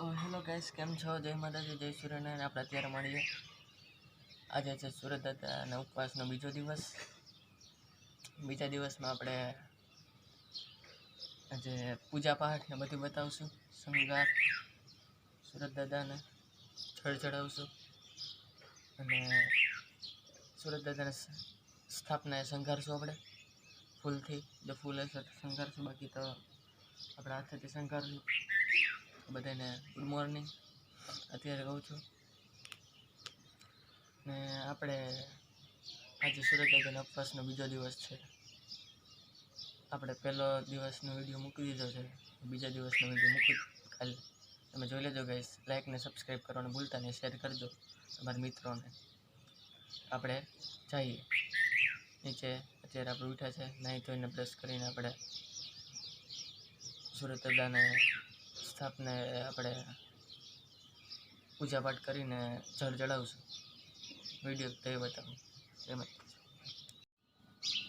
Hello guys, કેમ છો? જય માતાજી, જય સૂર્યનારાયણ. આપણે અત્યારે મળીએ. આજે છે સુરત દાદાના ઉપવાસનો બીજો દિવસ. બીજા દિવસમાં આપણે આજે પૂજા પાઠ ને બધું બતાવશું. શણગાર સુરત દાદાને જળ ચડાવશું અને સુરત દાદાને સ્થાપના શણગારશું. આપણે ફૂલથી, જો ફૂલ હશે તો શણગારશું, બાકી તો આપણા હાથેથી શણગારશું. બધાને ગુડ મોર્નિંગ. અત્યારે કહું છું ને આપણે આજે સુરત દાદાના ઉપવાસનો બીજો દિવસ છે. આપણે પહેલો દિવસનો વિડીયો મૂકી દીધો છે, બીજા દિવસનો વિડીયો મૂકી કાલે. તમે જોઈ લેજો ગાઈસ. લાઈક ને સબસ્ક્રાઈબ કરવાનું ભૂલતા નહીં, શેર કરજો તમારા મિત્રોને. આપણે જઈએ નીચે. અત્યારે આપણે ઉઠ્યા છે, નાહી ધોઈને બ્રશ કરીને આપણે સુરત દાદાને સ્થાપને આપણે પૂજા પાઠ કરીને જળ ચડાવશું. વિડીયો તે બતાવું એમાં.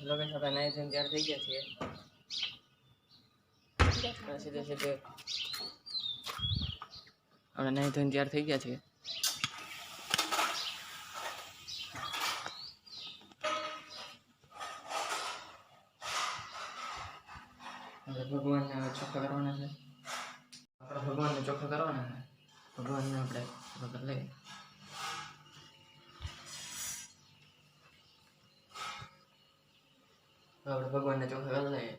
લોકો આપણે નાહી ધોઈને તૈયાર થઈ ગયા છીએ. સીધે સીધે આપણે નાહી ધોઈને તૈયાર થઈ ગયા છીએ. ભગવાનને ચોખ્ખા કરવાના છે. આપણે ભગવાનને ચોખ્ખા કરવાના છે. ભગવાનને આપણે વગર લઈએ. આપણે ભગવાનને ચોખ્ખા કરી લઈએ.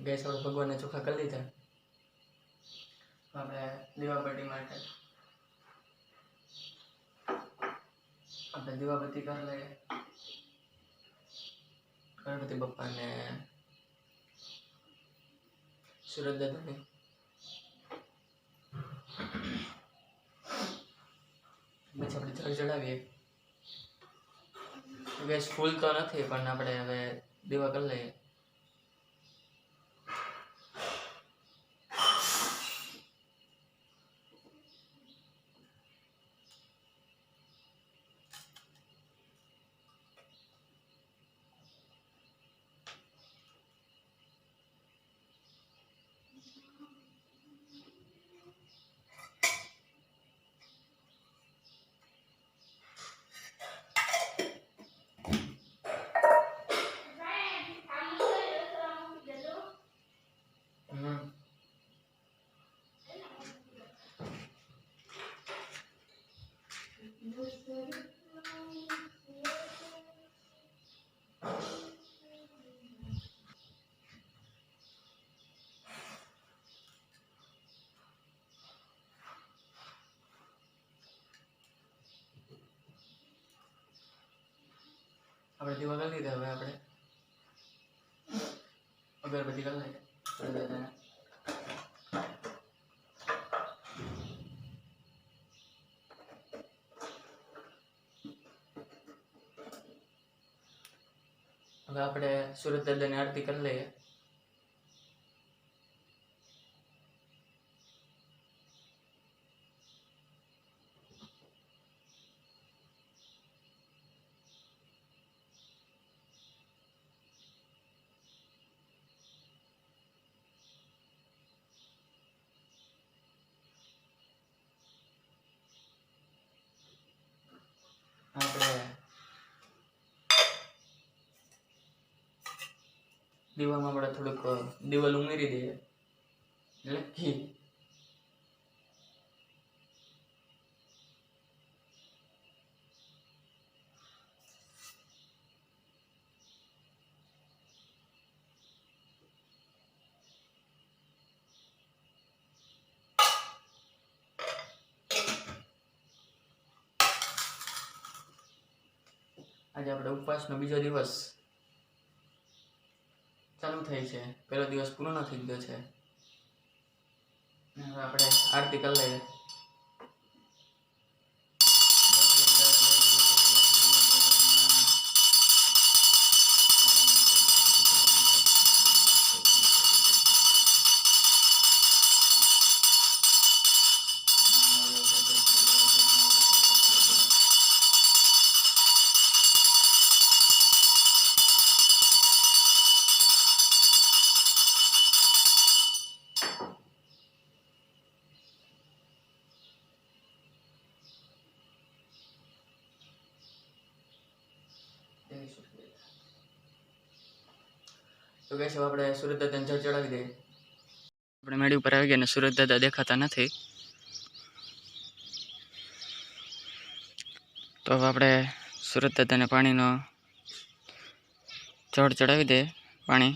ગેસ આપણે ભગવાનને ચોખ્ખા કરી લીધા. આપણે દીવાબત્તી માટે આપણે દીવાબત્તી કરી લઈએ. ગણપતિ બાપ્પાને સુરત દાદાની પછી આપણે જળ ચડાવીએ. ગેસ ફૂલ તો નથી, પણ આપણે હવે દીવા કરી લઈએ. આપણે દીવા કરી લીધા. હવે આપણે અગરબત્તી કરી લઈએ. હવે આપણે સુરત દાદાની આરતી કરી લઈએ. આપણે દીવામાં આપણે થોડુંક દીવલ ઉમેરી દઈએ, એટલે ઘી. આજે આપણે ઉપવાસનો બીજો દિવસ ચાલુ થાય છે. પહેલો દિવસ પૂર્ણ થઈ ગયો છે. હવે આપણે આરતી કરી લઈએ. તો કહેશો આપણે સુરત દાદાને જળ ચડાવી દઈએ. આપણે મેળી ઉપર આવી ગયા ને સુરત દાદા દેખાતા નથી. તો હવે આપણે સુરત દાદાને પાણીનો જળ ચડાવી દઈએ. પાણી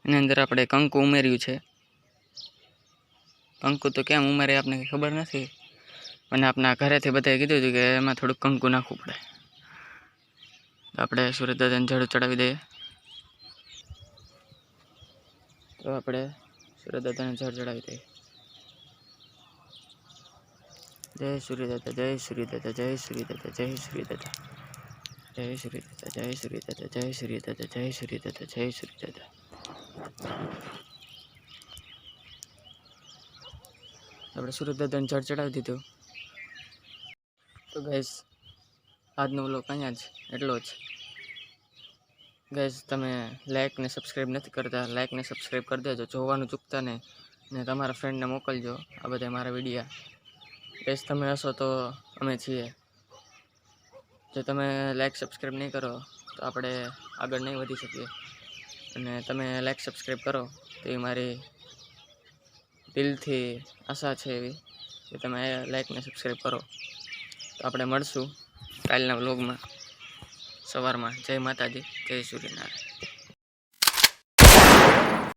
એની અંદર આપણે કંકુ ઉમેર્યું છે. કંકુ તો કેમ ઉમેરે આપને ખબર નથી, પણ આપણા ઘરેથી બધાએ કીધું હતું કે એમાં થોડુંક કંકુ નાખવું પડે. તો આપણે સુરત દાદાને જળ ચડાવી દઈએ. તો આપણે સુરત દાદાને જળ ચડાવી દઈએ. જય સૂર્ય દાદા, જય સૂર્ય દાદા, જય સૂર્ય દાદા, જય સૂર્ય દાદા, જય સૂર્ય દાદા, જય સૂર્ય દાદા, જય સૂર્ય દાદા, જય સૂર્ય દાદા, જય સૂર્ય દાદા. આપણે સુરત દાદાને જળ ચડાવી દીધું. તો ગાઈસ આજનો વ્લોગ અહીંયા જ એટલો જ. ગાઈસ તમે લાઈક ને સબસ્ક્રાઈબ નથી કરતા, લાઈક ને સબસ્ક્રાઈબ કરી દેજો, જોવાનું ચૂકતા નહીં, ને તમારા ફ્રેન્ડને મોકલજો આ બધા મારા વિડીયા. ગાઈસ તમે હશો તો અમે છીએ. જો તમે લાઈક સબસ્ક્રાઈબ નહીં કરો તો આપણે આગળ નહીં વધી શકીએ. અને તમે લાઈક સબસ્ક્રાઈબ કરો તો એ મારી દિલથી આશા છે એવી કે તમે લાઈક ને સબસ્ક્રાઈબ કરો. તો આપણે મળશું કાલના વ્લોગમાં સવારમાં. જય માતાજી, જય સૂર્યનારાયણ.